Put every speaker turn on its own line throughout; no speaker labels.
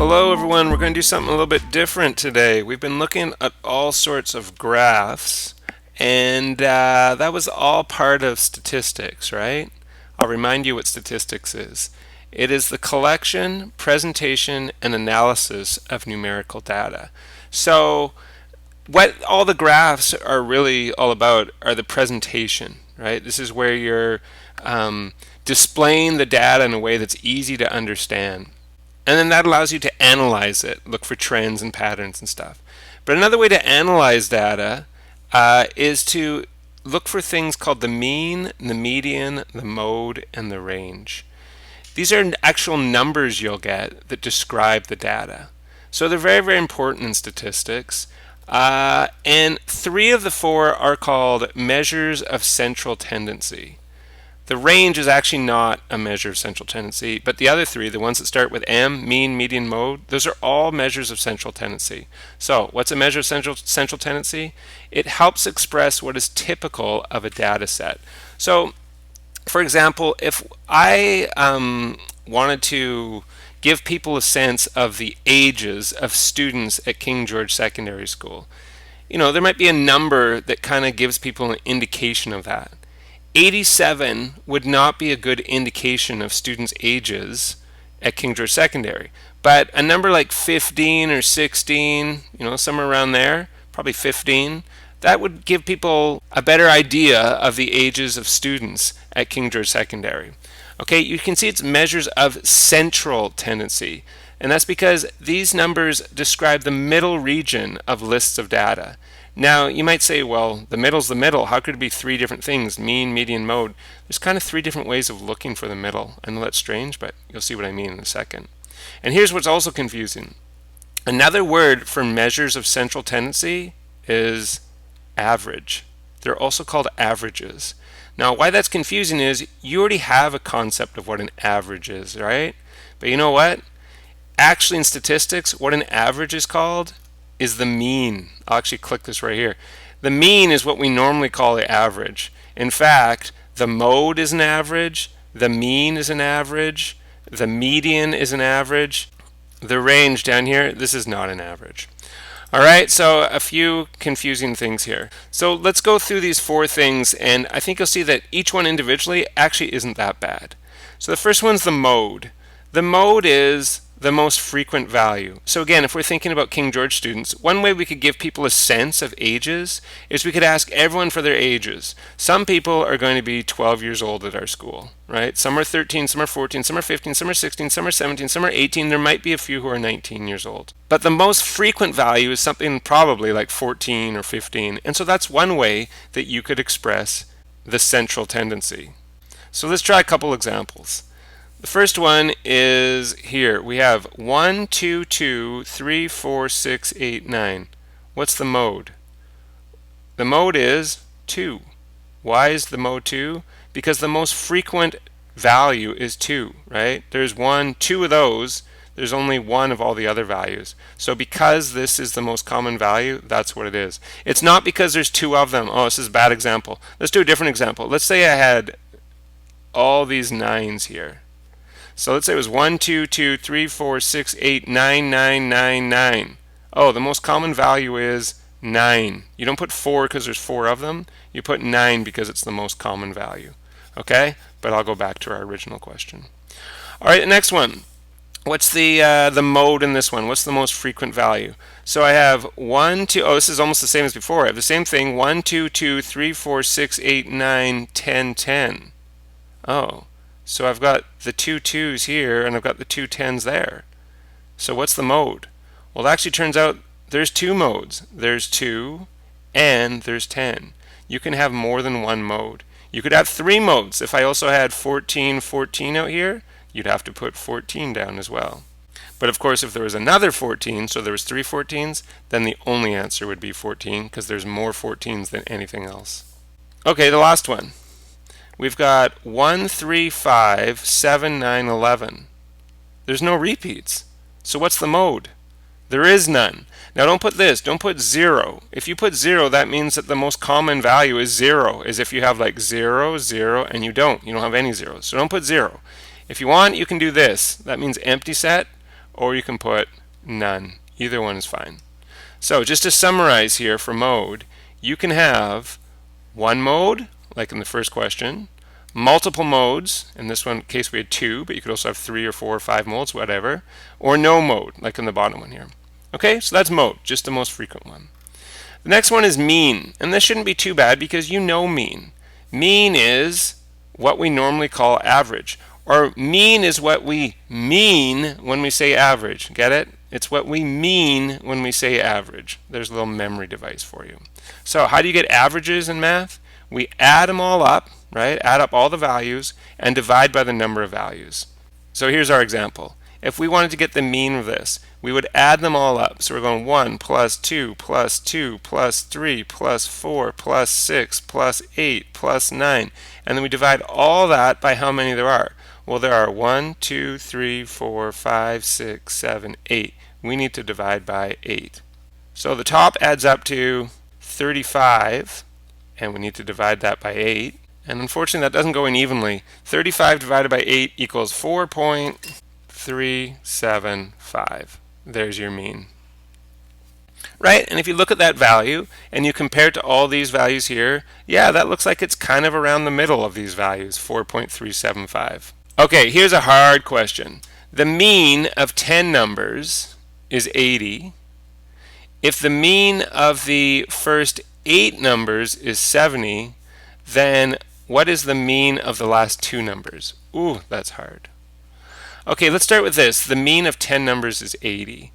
Hello everyone, we're going to do something a little bit different today. We've been looking at all sorts of graphs, and that was all part of statistics, right? I'll remind you what statistics is. It is the collection, presentation, and analysis of numerical data. So what all the graphs are really all about are the presentation, right? This is where you're displaying the data in a way that's easy to understand. And then that allows you to analyze it, look for trends and patterns and stuff. But another way to analyze data is to look for things called the mean, the median, the mode, and the range. These are actual numbers you'll get that describe the data. So they're very, very important in statistics. And 3 of the 4 are called measures of central tendency. The range is actually not a measure of central tendency, but the other 3, the ones that start with M, mean, median, mode, those are all measures of central tendency. So what's a measure of central tendency? It helps express what is typical of a data set. So for example, if I wanted to give people a sense of the ages of students at King George Secondary School, there might be a number that kind of gives people an indication of that. 87 would not be a good indication of students' ages at King George Secondary. But a number like 15 or 16, somewhere around there, probably 15, that would give people a better idea of the ages of students at King George Secondary. Okay, you can see it's measures of central tendency. And that's because these numbers describe the middle region of lists of data. Now, you might say, well, the middle's the middle. How could it be 3 different things, mean, median, mode? There's kind of 3 different ways of looking for the middle. I know that's strange, but you'll see what I mean in a second. And here's what's also confusing. Another word for measures of central tendency is average. They're also called averages. Now, why that's confusing is you already have a concept of what an average is, right? But you know what? Actually, in statistics, what an average is called is the mean. I'll actually click this right here. The mean is what we normally call the average. In fact, the mode is an average, the mean is an average, the median is an average, the range down here, this is not an average. Alright, so a few confusing things here. So let's go through these 4 things, and I think you'll see that each one individually actually isn't that bad. So the first one's the mode. The mode is the most frequent value. So again, if we're thinking about King George students, one way we could give people a sense of ages is we could ask everyone for their ages. Some people are going to be 12 years old at our school, right? Some are 13, some are 14, some are 15, some are 16, some are 17, some are 18. There might be a few who are 19 years old. But the most frequent value is something probably like 14 or 15. And so that's one way that you could express the central tendency. So let's try a couple examples. The first one is here. We have 1, 2, 2, 3, 4, 6, 8, 9. What's the mode? The mode is 2. Why is the mode 2? Because the most frequent value is 2, right? There's 1, 2 of those. There's only 1 of all the other values. So because this is the most common value, that's what it is. It's not because there's 2 of them. Oh, this is a bad example. Let's do a different example. Let's say I had all these 9s here. So let's say it was 1, 2, 2, 3, 4, 6, 8, 9, 9, 9, 9. Oh, the most common value is 9. You don't put 4 because there's 4 of them. You put 9 because it's the most common value. Okay? But I'll go back to our original question. All right, the next one. What's the mode in this one? What's the most frequent value? So I have 1, 2. Oh, this is almost the same as before. I have the same thing. 1, 2, 2, 3, 4, 6, 8, 9, 10, 10. Oh. So I've got the 2 2s here and I've got the 2 10s there. So what's the mode? Well, it actually turns out there's 2 modes. There's 2 and there's 10. You can have more than one mode. You could have 3 modes. If I also had 14, 14 out here, you'd have to put 14 down as well. But of course, if there was another 14, so there was 3 14s, then the only answer would be 14 because there's more 14s than anything else. Okay, the last one. We've got 1, 3, 5, 7, 9, 11. There's no repeats. So what's the mode? There is none. Now don't put this. Don't put 0. If you put 0, that means that the most common value is 0, as if you have like 0, 0, and you don't. You don't have any zeros. So don't put 0. If you want, you can do this. That means empty set. or you can put none. Either one is fine. So just to summarize here for mode, you can have one mode, like in the first question, multiple modes, in this one case we had 2, but you could also have 3 or 4 or 5 modes, whatever, or no mode, like in the bottom one here. Okay, so that's mode, just the most frequent one. The next one is mean, and this shouldn't be too bad because you know mean. Mean is what we normally call average, or mean is what we mean when we say average. Get it? It's what we mean when we say average. There's a little memory device for you. So how do you get averages in math? We add them all up, right? Add up all the values and divide by the number of values. So here's our example. If we wanted to get the mean of this, we would add them all up. So we're going 1 plus 2 plus 2 plus 3 plus 4 plus 6 plus 8 plus 9. And then we divide all that by how many there are. Well, there are 1, 2, 3, 4, 5, 6, 7, 8. We need to divide by 8. So the top adds up to 35, and we need to divide that by 8. And unfortunately, that doesn't go in evenly. 35 divided by 8 equals 4.375. There's your mean. Right? And if you look at that value and you compare it to all these values here, yeah, that looks like it's kind of around the middle of these values, 4.375. Okay, here's a hard question. The mean of 10 numbers is 80. If the mean of the first 8 numbers is 70, then what is the mean of the last 2 numbers? Ooh, that's hard. Okay, let's start with this. The mean of 10 numbers is 80.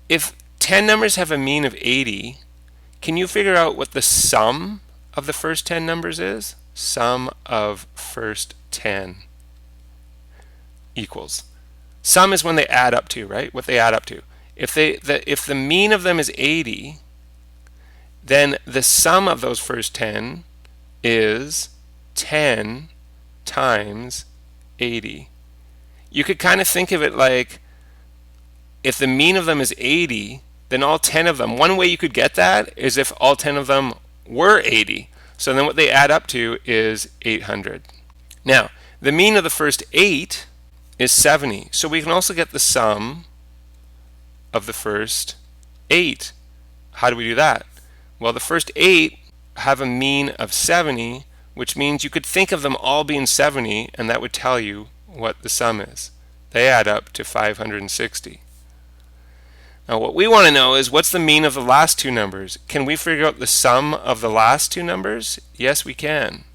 If 10 numbers have a mean of 80, can you figure out what the sum of the first 10 numbers is? Sum of first 10 equals. Sum is when they add up to, right? What they add up to. If the mean of them is 80, then the sum of those first 10 is 10 times 80. You could kind of think of it like if the mean of them is 80, then all 10 of them, one way you could get that is if all 10 of them were 80. So then what they add up to is 800. Now, the mean of the first 8 is 70. So we can also get the sum of the first 8. How do we do that? Well, the first 8 have a mean of 70, which means you could think of them all being 70, and that would tell you what the sum is. They add up to 560. Now what we want to know is what's the mean of the last 2 numbers? Can we figure out the sum of the last 2 numbers? Yes, we can.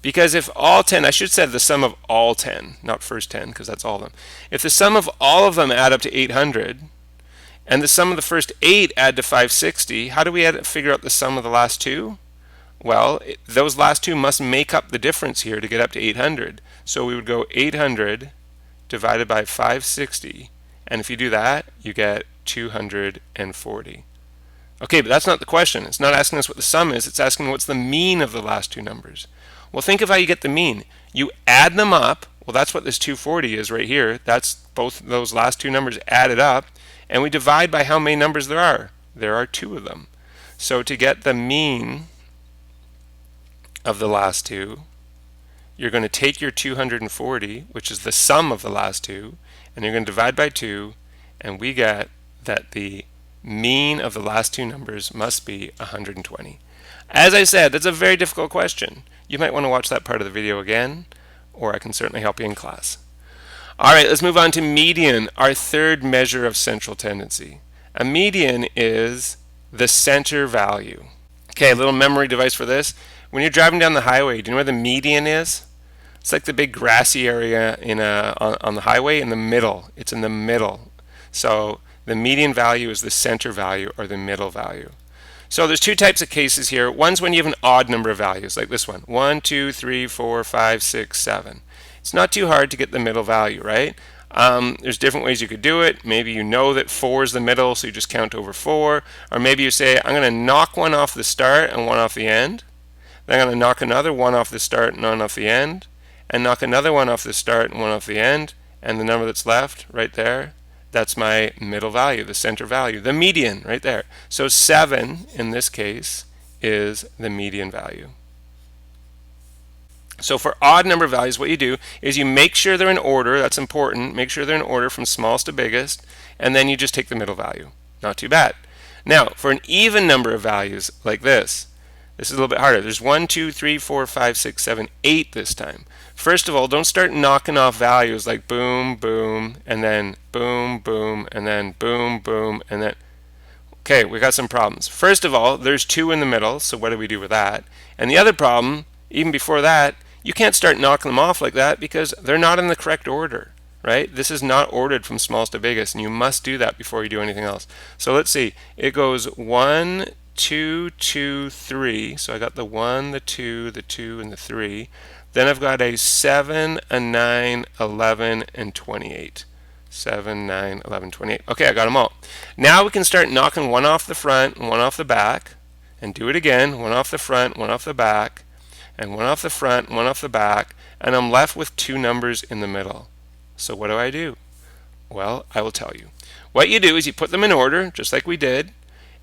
Because if all 10, I should say the sum of all 10, not first 10, because that's all of them. If the sum of all of them add up to 800, and the sum of the first 8 add to 560, how do we figure out the sum of the last 2? Well, those last 2 must make up the difference here to get up to 800. So we would go 800 divided by 560, and if you do that, you get 240. Okay, but that's not the question. It's not asking us what the sum is. It's asking what's the mean of the last 2 numbers. Well, think of how you get the mean. You add them up. Well, that's what this 240 is right here. That's both those last 2 numbers added up. And we divide by how many numbers there are. There are 2 of them. So to get the mean of the last 2, you're going to take your 240, which is the sum of the last 2, and you're going to divide by 2, and we get that the mean of the last 2 numbers must be 120. As I said, that's a very difficult question. You might want to watch that part of the video again, or I can certainly help you in class. All right, let's move on to median, our third measure of central tendency. A median is the center value. Okay, a little memory device for this. When you're driving down the highway, do you know where the median is? It's like the big grassy area on the highway in the middle. It's in the middle. So the median value is the center value or the middle value. So there's 2 types of cases here. One's when you have an odd number of values, like this one. 1, 2, 3, 4, 5, 6, 7. It's not too hard to get the middle value, right? There's different ways you could do it. Maybe you know that 4 is the middle, so you just count over 4. Or maybe you say, I'm going to knock one off the start and one off the end. Then I'm going to knock another one off the start and one off the end. And knock another one off the start and one off the end. And the number that's left, right there, that's my middle value, the center value, the median, right there. So 7, in this case, is the median value. So for odd number values, what you do is you make sure they're in order. That's important. Make sure they're in order from smallest to biggest, and then you just take the middle value. Not too bad. Now, for an even number of values like this is a little bit harder. There's 1, 2, 3, 4, 5, 6, 7, 8 this time. First of all, don't start knocking off values like boom, boom, and then boom, boom, and then boom, boom, and then... Okay, we got some problems. First of all, there's 2 in the middle, so what do we do with that? And the other problem, even before that, you can't start knocking them off like that because they're not in the correct order, right? This is not ordered from smallest to biggest, and you must do that before you do anything else. So let's see. It goes 1, 2, 2, 3. So I got the 1, the 2, the 2, and the 3. Then I've got a 7, a 9, 11, and 28. 7, 9, 11, 28. Okay, I got them all. Now we can start knocking one off the front and one off the back, and do it again. One off the front, one off the back, and one off the front, one off the back, and I'm left with 2 numbers in the middle. So what do? Well, I will tell you. What you do is you put them in order, just like we did,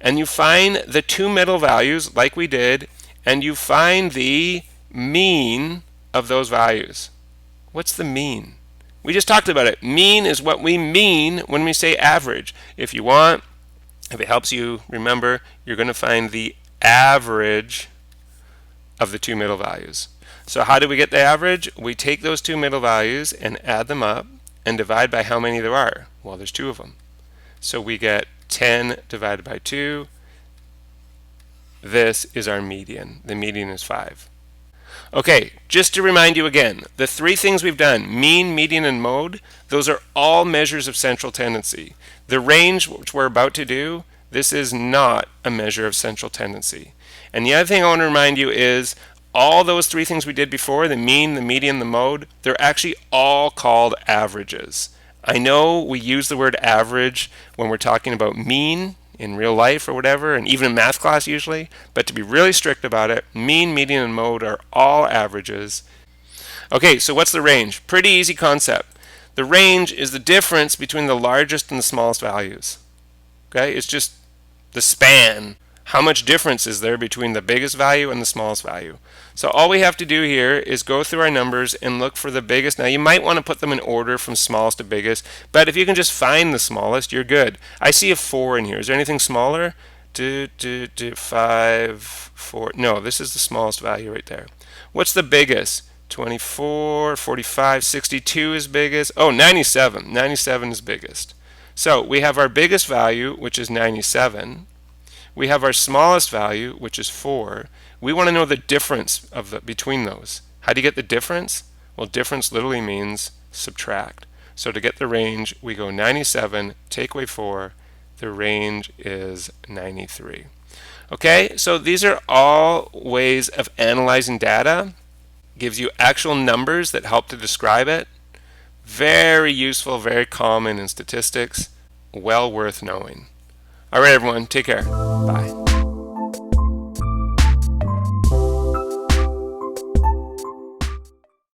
and you find the 2 middle values, like we did, and you find the mean of those values. What's the mean? We just talked about it. Mean is what we mean when we say average. If you want, if it helps you remember, you're going to find the average of the 2 middle values. So how do we get the average? We take those 2 middle values and add them up and divide by how many there are. Well, there's 2 of them. So we get 10 divided by 2. This is our median. The median is 5. Okay, just to remind you again, the 3 things we've done, mean, median, and mode, those are all measures of central tendency. The range, which we're about to do, this is not a measure of central tendency. And the other thing I want to remind you is all those 3 things we did before, the mean, the median, the mode, they're actually all called averages. I know we use the word average when we're talking about mean in real life or whatever, and even in math class usually, but to be really strict about it, mean, median, and mode are all averages. Okay, so what's the range? Pretty easy concept. The range is the difference between the largest and the smallest values. Okay, it's just the span. How much difference is there between the biggest value and the smallest value? So all we have to do here is go through our numbers and look for the biggest. Now you might want to put them in order from smallest to biggest, but if you can just find the smallest, you're good. I see a 4 in here. Is there anything smaller? 5, 4. No, this is the smallest value right there. What's the biggest? 24, 45, 62 is biggest. Oh, 97. 97 is biggest. So we have our biggest value, which is 97. We have our smallest value, which is 4. We want to know the difference between those. How do you get the difference? Well, difference literally means subtract. So to get the range, we go 97, take away 4. The range is 93. Okay, so these are all ways of analyzing data. Gives you actual numbers that help to describe it. Very useful, very common in statistics. Well worth knowing. All right, everyone, take care. Bye.